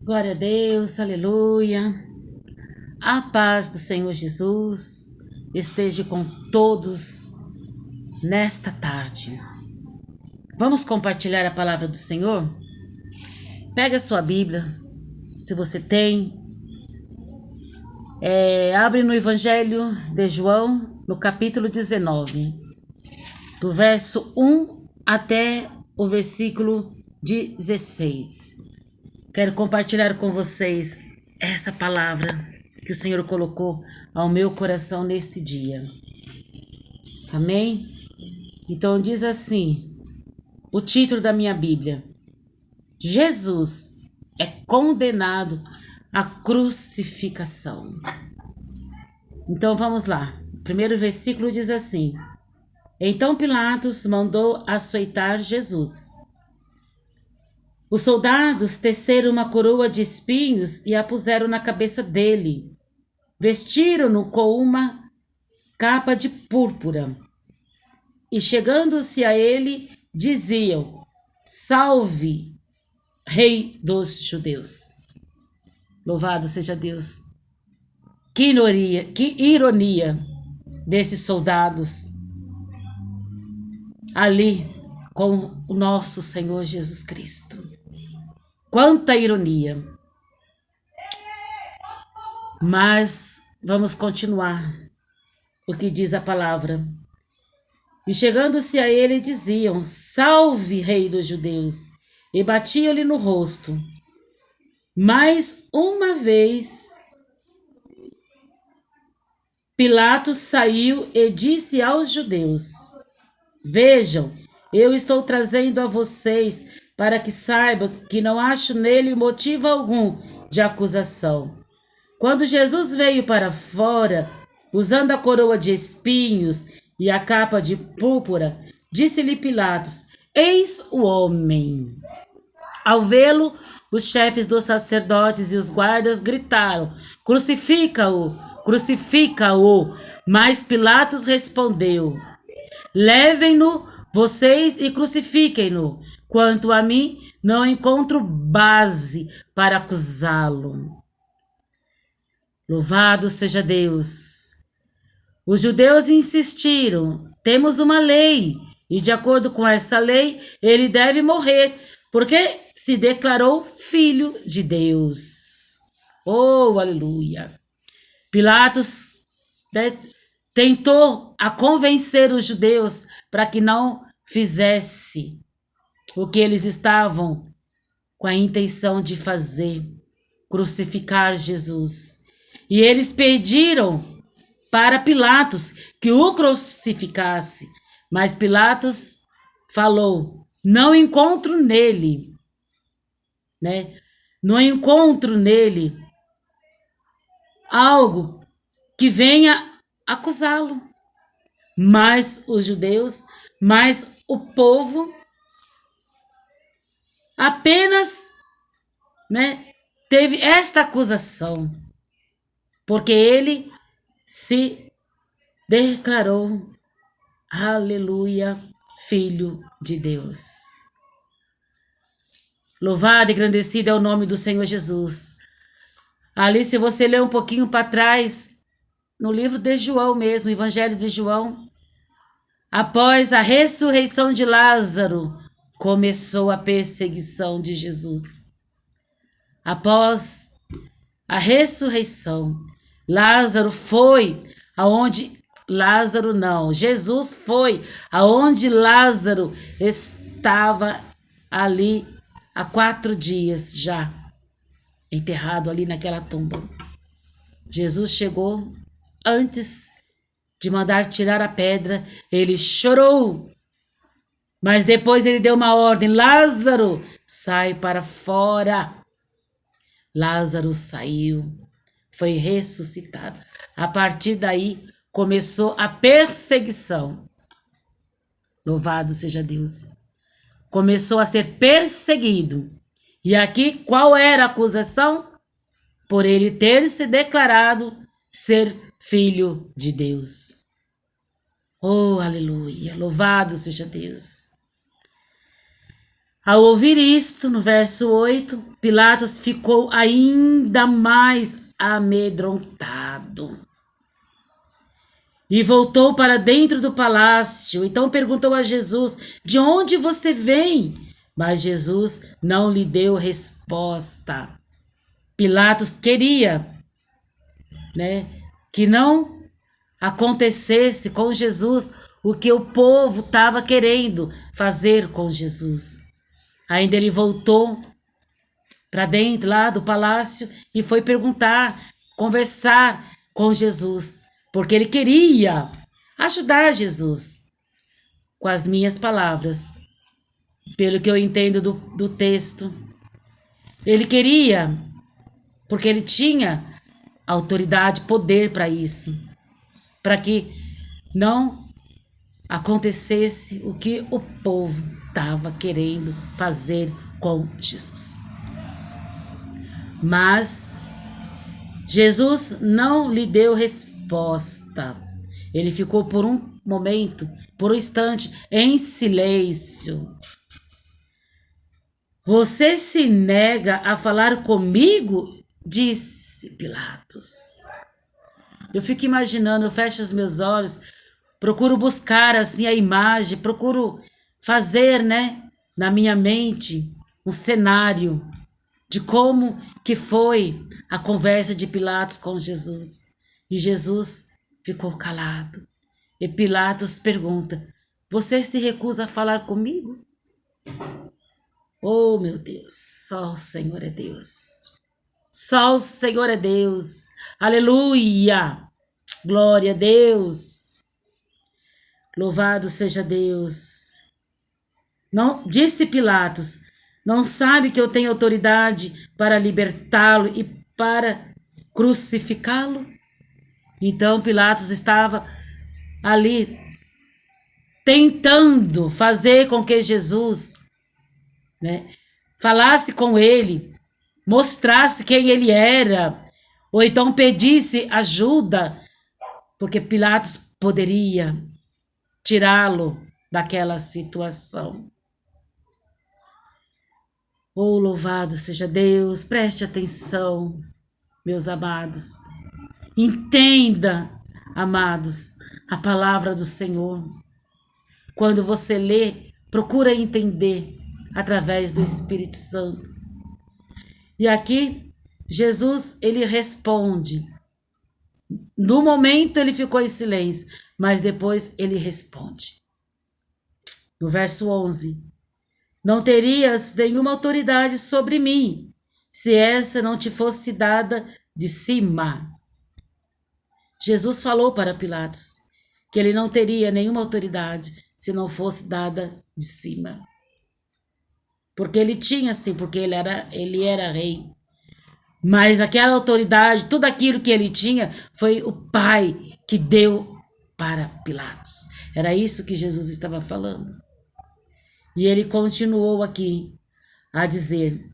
Glória a Deus, aleluia. A paz do Senhor Jesus esteja com todos nesta tarde. Vamos compartilhar a palavra do Senhor? Pega a sua Bíblia, se você tem. Abre no Evangelho de João, no capítulo 19, do verso 1 até o versículo 16. Quero compartilhar com vocês essa palavra que o Senhor colocou ao meu coração neste dia. Amém? Então diz assim, o título da minha Bíblia: Jesus é condenado à crucificação. Então vamos lá. O primeiro versículo diz assim: Então Pilatos mandou açoitar Jesus. Os soldados teceram uma coroa de espinhos e a puseram na cabeça dele. Vestiram-no com uma capa de púrpura. E chegando-se a ele, diziam: Salve, Rei dos Judeus. Louvado seja Deus. Que ironia desses soldados ali com o nosso Senhor Jesus Cristo. Quanta ironia. Mas vamos continuar o que diz a palavra. E chegando-se a ele diziam: Salve, Rei dos Judeus! E batiam-lhe no rosto. Mais uma vez, Pilatos saiu e disse aos judeus: Vejam, eu estou trazendo a vocês para que saibam que não acho nele motivo algum de acusação. Quando Jesus veio para fora, usando a coroa de espinhos e a capa de púrpura, disse-lhe Pilatos: Eis o homem. Ao vê-lo, os chefes dos sacerdotes e os guardas gritaram: Crucifica-o, crucifica-o. Mas Pilatos respondeu: Levem-no vocês e crucifiquem-no. Quanto a mim, não encontro base para acusá-lo. Louvado seja Deus. Os judeus insistiram: temos uma lei, e de acordo com essa lei, ele deve morrer, porque se declarou filho de Deus. Oh, aleluia. Pilatos tentou a convencer os judeus para que não fizesse o que eles estavam com a intenção de fazer, crucificar Jesus. E eles pediram para Pilatos que o crucificasse, mas Pilatos falou: não encontro nele, não encontro nele algo que venha acusá-lo. Mas os judeus, mas o povo apenas teve esta acusação, porque ele se declarou, aleluia, filho de Deus. Louvado e engrandecido é o nome do Senhor Jesus. Ali, se você ler um pouquinho para trás, no livro de João mesmo, Evangelho de João, após a ressurreição de Lázaro, começou a perseguição de Jesus. Após a ressurreição, Jesus foi aonde Lázaro estava ali há 4 dias já, enterrado ali naquela tumba. Jesus chegou antes de mandar tirar a pedra, ele chorou. Mas depois ele deu uma ordem: Lázaro, sai para fora. Lázaro saiu, foi ressuscitado. A partir daí começou a perseguição. Louvado seja Deus. Começou a ser perseguido. E aqui qual era a acusação? Por ele ter se declarado ser filho de Deus. Oh, aleluia, louvado seja Deus. Ao ouvir isto, no verso 8, Pilatos ficou ainda mais amedrontado e voltou para dentro do palácio. Então perguntou a Jesus: de onde você vem? Mas Jesus não lhe deu resposta. Pilatos queria, que não acontecesse com Jesus o que o povo estava querendo fazer com Jesus. Ainda ele voltou para dentro lá do palácio e foi perguntar, conversar com Jesus, porque ele queria ajudar Jesus. Com as minhas palavras, pelo que eu entendo do texto, ele queria, porque ele tinha autoridade, poder para isso, para que não acontecesse o que o povo estava querendo fazer com Jesus. Mas Jesus não lhe deu resposta. Ele ficou por um momento, por um instante, em silêncio. Você se nega a falar comigo? Disse Pilatos. Eu fico imaginando, eu fecho os meus olhos, procuro buscar assim a imagem, procuro fazer, na minha mente um cenário de como que foi a conversa de Pilatos com Jesus. E Jesus ficou calado. E Pilatos pergunta: você se recusa a falar comigo? Oh, meu Deus, só o Senhor é Deus. Só o Senhor é Deus. Aleluia! Glória a Deus. Louvado seja Deus. Não, disse Pilatos: não sabe que eu tenho autoridade para libertá-lo e para crucificá-lo? Então Pilatos estava ali tentando fazer com que Jesus, falasse com ele, mostrasse quem ele era, ou então pedisse ajuda, porque Pilatos poderia tirá-lo daquela situação. Oh, louvado seja Deus, preste atenção, meus amados. Entenda, amados, a palavra do Senhor. Quando você lê, procura entender através do Espírito Santo. E aqui, Jesus, ele responde. No momento ele ficou em silêncio, mas depois ele responde. No verso 11. Não terias nenhuma autoridade sobre mim, se essa não te fosse dada de cima. Jesus falou para Pilatos que ele não teria nenhuma autoridade se não fosse dada de cima. Porque ele tinha sim, porque ele era rei. Mas aquela autoridade, tudo aquilo que ele tinha, foi o Pai que deu para Pilatos. Era isso que Jesus estava falando. E ele continuou aqui a dizer: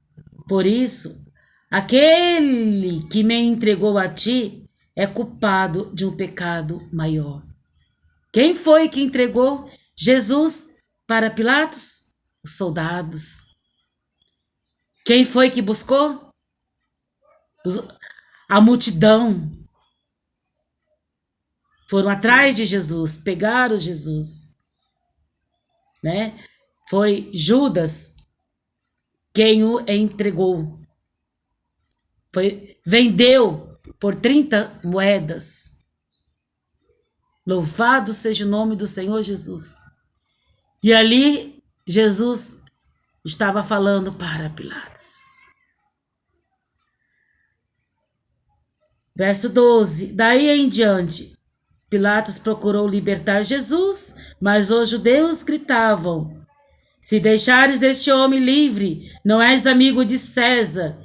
por isso, aquele que me entregou a ti é culpado de um pecado maior. Quem foi que entregou Jesus para Pilatos? Os soldados. Quem foi que buscou? A multidão. Foram atrás de Jesus, pegaram Jesus, Foi Judas quem o entregou. Vendeu por 30 moedas. Louvado seja o nome do Senhor Jesus. E ali Jesus estava falando para Pilatos. Verso 12. Daí em diante, Pilatos procurou libertar Jesus, mas os judeus gritavam: se deixares este homem livre, não és amigo de César.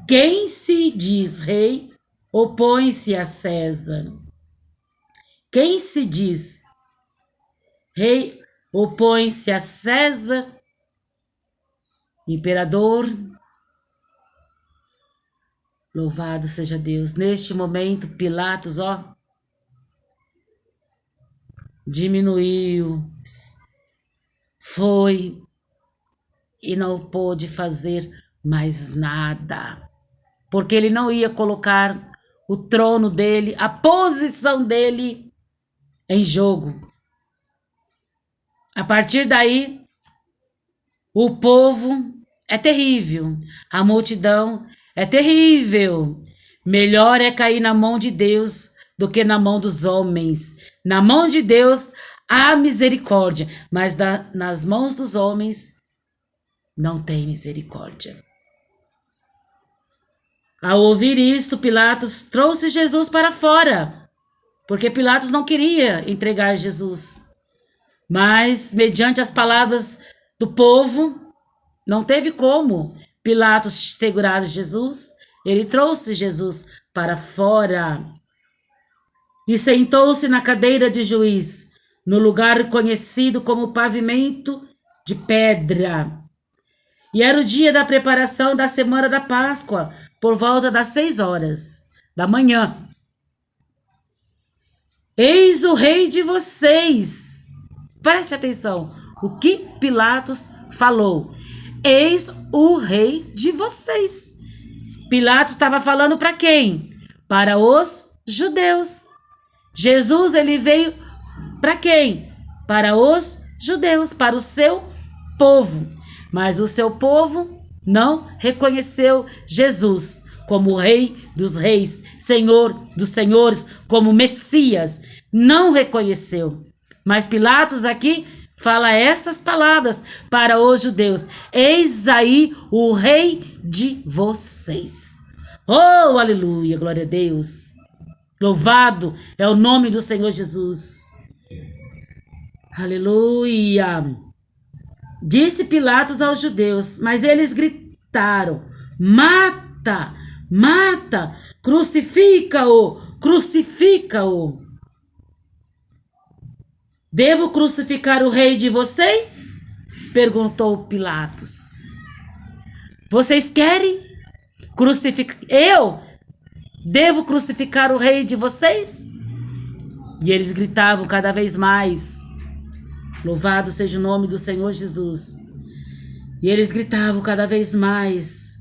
Quem se diz rei, opõe-se a César. Quem se diz rei, opõe-se a César. Imperador, louvado seja Deus. Neste momento, Pilatos, diminuiu, foi e não pôde fazer mais nada, porque ele não ia colocar o trono dele, a posição dele em jogo. A partir daí, o povo é terrível, a multidão é terrível. Melhor é cair na mão de Deus do que na mão dos homens. Na mão de Deus há misericórdia, mas nas mãos dos homens não tem misericórdia. Ao ouvir isto, Pilatos trouxe Jesus para fora, porque Pilatos não queria entregar Jesus. Mas, mediante as palavras do povo, não teve como Pilatos segurar Jesus. Ele trouxe Jesus para fora e sentou-se na cadeira de juiz, no lugar conhecido como pavimento de pedra. E era o dia da preparação da semana da Páscoa, por volta das 6 horas da manhã. Eis o rei de vocês. Preste atenção, o que Pilatos falou. Eis o rei de vocês. Pilatos estava falando para quem? Para os judeus. Jesus, ele veio para quem? Para os judeus, para o seu povo. Mas o seu povo não reconheceu Jesus como rei dos reis, senhor dos senhores, como Messias. Não reconheceu. Mas Pilatos aqui fala essas palavras para os judeus. Eis aí o rei de vocês. Oh, aleluia, glória a Deus. Louvado é o nome do Senhor Jesus. Aleluia. Disse Pilatos aos judeus, mas eles gritaram: mata, mata, crucifica-o, crucifica-o. Devo crucificar o rei de vocês? Perguntou Pilatos. Vocês querem crucificar? Eu devo crucificar o rei de vocês? E eles gritavam cada vez mais: louvado seja o nome do Senhor Jesus. E eles gritavam cada vez mais.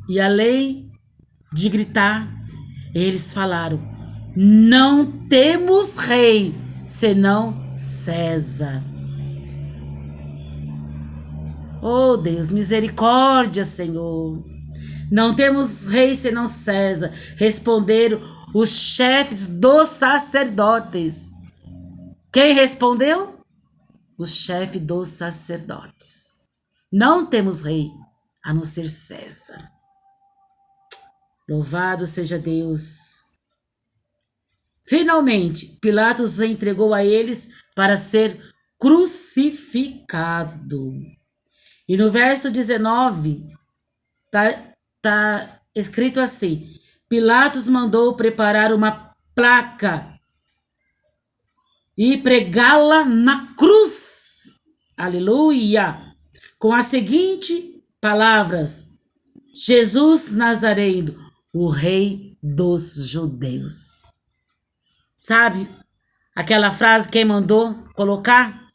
E além de gritar, eles falaram: não temos rei senão César. Oh Deus, misericórdia, Senhor. Não temos rei senão César, responderam os chefes dos sacerdotes. Quem respondeu? O chefe dos sacerdotes. Não temos rei a não ser César. Louvado seja Deus. Finalmente, Pilatos o entregou a eles para ser crucificado. E no verso 19, tá escrito assim: Pilatos mandou preparar uma placa e pregá-la na cruz. Aleluia! Com as seguintes palavras: Jesus Nazareno, o rei dos judeus. Sabe aquela frase quem mandou colocar?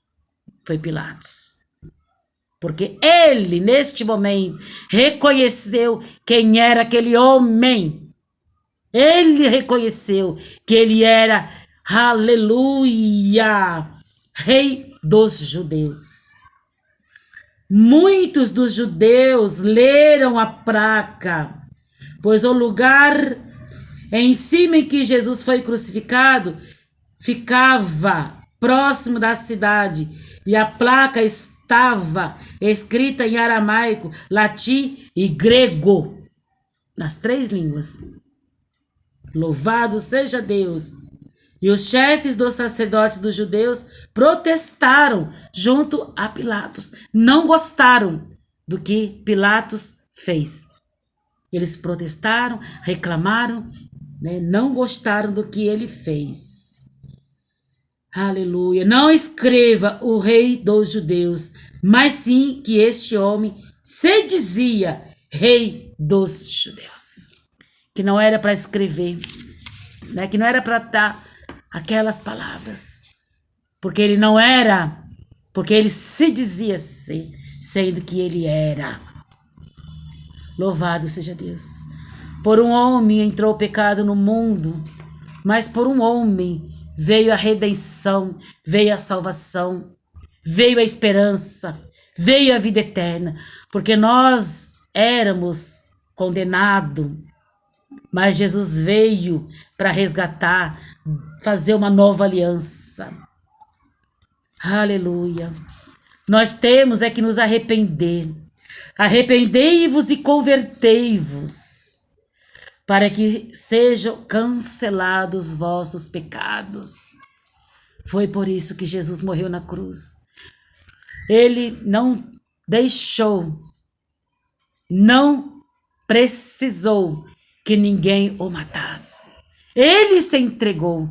Foi Pilatos. Porque ele, neste momento, reconheceu quem era aquele homem. Ele reconheceu que ele era, aleluia, rei dos judeus. Muitos dos judeus leram a placa, pois o lugar em cima em que Jesus foi crucificado ficava próximo da cidade e a placa estava escrita em aramaico, latim e grego, nas 3 línguas. Louvado seja Deus! E os chefes dos sacerdotes dos judeus protestaram junto a Pilatos. Não gostaram do que Pilatos fez. Eles protestaram, reclamaram, né? Não gostaram do que ele fez. Aleluia. Não escreva o rei dos judeus, mas sim que este homem se dizia rei dos judeus. Que não era para escrever, né? Que não era para dar aquelas palavras. Porque ele não era porque ele se dizia ser, sendo que ele era. Louvado seja Deus. Por um homem entrou o pecado no mundo, mas por um homem veio a redenção, veio a salvação, veio a esperança, veio a vida eterna, porque nós éramos condenados, mas Jesus veio para resgatar, fazer uma nova aliança. Aleluia. Nós temos é que nos arrepender. Arrependei-vos e convertei-vos, para que sejam cancelados vossos pecados. Foi por isso que Jesus morreu na cruz. Ele não deixou, não precisou que ninguém o matasse. Ele se entregou.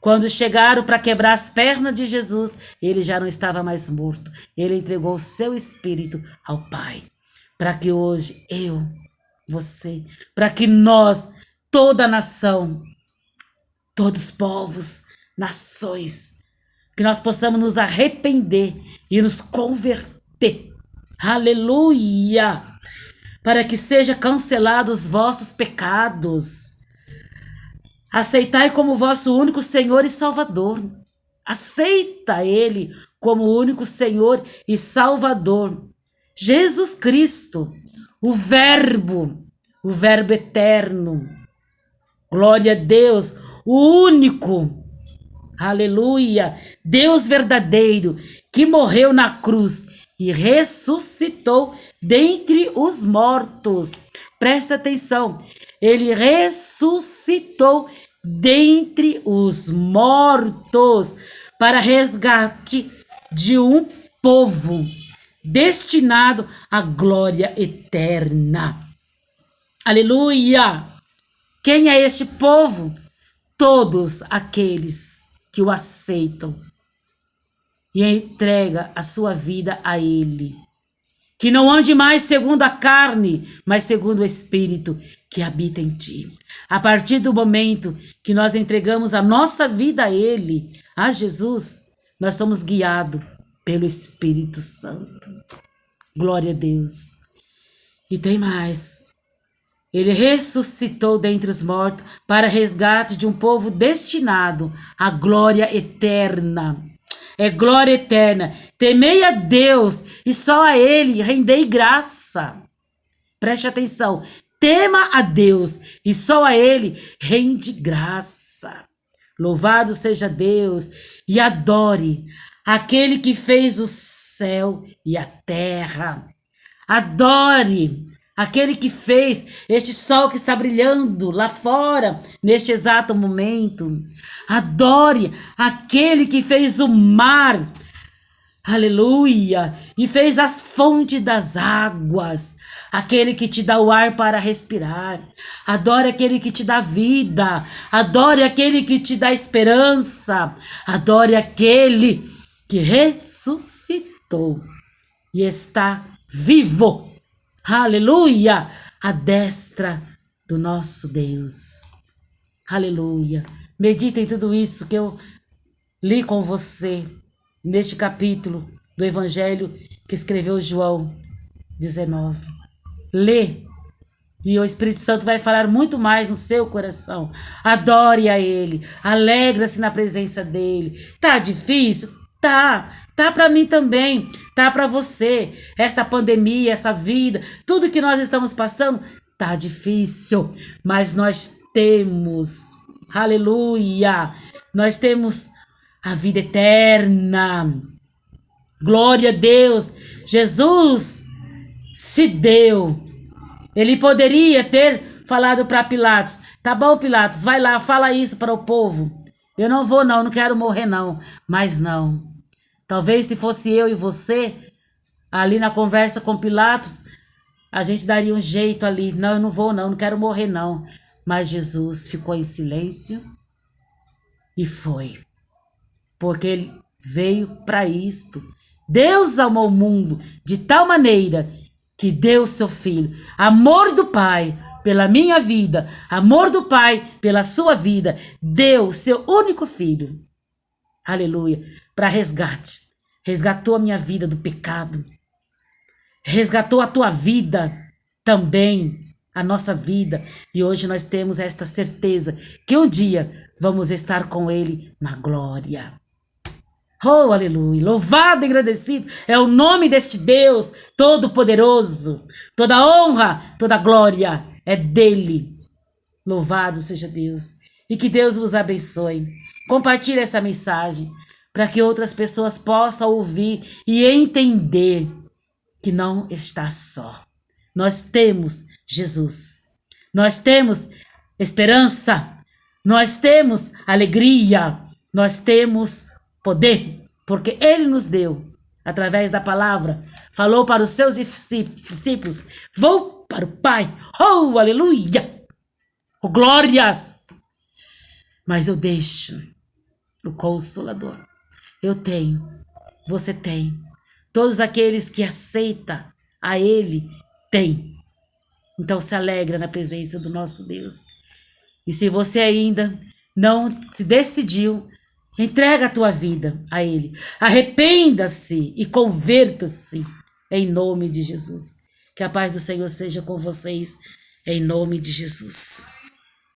Quando chegaram para quebrar as pernas de Jesus, ele já não estava mais morto. Ele entregou o seu espírito ao Pai. Para que hoje eu, você, para que nós, toda a nação, todos os povos, nações, que nós possamos nos arrepender e nos converter. Aleluia! Para que seja cancelados os vossos pecados. Aceitai como vosso único Senhor e Salvador. Aceita Ele como único Senhor e Salvador. Jesus Cristo, o Verbo eterno. Glória a Deus, o único. Aleluia! Deus verdadeiro que morreu na cruz e ressuscitou dentre os mortos. Presta atenção. Ele ressuscitou dentre os mortos para resgate de um povo destinado à glória eterna. Aleluia! Quem é este povo? Todos aqueles que o aceitam e entrega a sua vida a Ele. Que não ande mais segundo a carne, mas segundo o Espírito que habita em ti. A partir do momento que nós entregamos a nossa vida a Ele, a Jesus, nós somos guiados pelo Espírito Santo. Glória a Deus. E tem mais. Ele ressuscitou dentre os mortos para resgate de um povo destinado à glória eterna. É glória eterna. Temei a Deus e só a Ele rendei graça. Preste atenção. Tema a Deus e só a Ele rende graça. Louvado seja Deus e adore aquele que fez o céu e a terra. Adore aquele que fez este sol que está brilhando lá fora, neste exato momento. Adore aquele que fez o mar, aleluia, e fez as fontes das águas. Aquele que te dá o ar para respirar. Adore aquele que te dá vida. Adore aquele que te dá esperança. Adore aquele que ressuscitou e está vivo. Aleluia! À destra do nosso Deus. Aleluia! Medita em tudo isso que eu li com você neste capítulo do Evangelho que escreveu João 19. Lê e o Espírito Santo vai falar muito mais no seu coração. Adore a Ele, alegra-se na presença dEle. Tá difícil? Tá para mim também, tá para você. Essa pandemia, essa vida, tudo que nós estamos passando, tá difícil, mas nós temos, aleluia, nós temos a vida eterna. Glória a Deus. Jesus se deu. Ele poderia ter falado para Pilatos: tá bom, Pilatos, vai lá, fala isso para o povo. Eu não vou não, não quero morrer não. Mas não. Talvez se fosse eu e você, ali na conversa com Pilatos, a gente daria um jeito ali. Não, eu não vou não, não quero morrer não. Mas Jesus ficou em silêncio e foi. Porque ele veio para isto. Deus amou o mundo de tal maneira que deu seu filho. Amor do Pai pela minha vida, amor do Pai pela sua vida, deu seu único filho. Aleluia. Para resgate, resgatou a minha vida do pecado, resgatou a tua vida também, a nossa vida. E hoje nós temos esta certeza que um dia vamos estar com Ele na glória. Oh, aleluia! Louvado e agradecido é o nome deste Deus Todo-Poderoso. Toda honra, toda glória é dele. Louvado seja Deus. E que Deus vos abençoe. Compartilhe essa mensagem para que outras pessoas possam ouvir e entender que não está só. Nós temos Jesus. Nós temos esperança. Nós temos alegria. Nós temos poder, porque Ele nos deu, através da palavra, falou para os seus discípulos, vou para o Pai, oh, aleluia, oh, glórias, mas eu deixo o Consolador, eu tenho, você tem, todos aqueles que aceitam a Ele, têm, então se alegra na presença do nosso Deus, e se você ainda não se decidiu, entrega a tua vida a Ele. Arrependa-se e converta-se em nome de Jesus. Que a paz do Senhor seja com vocês em nome de Jesus.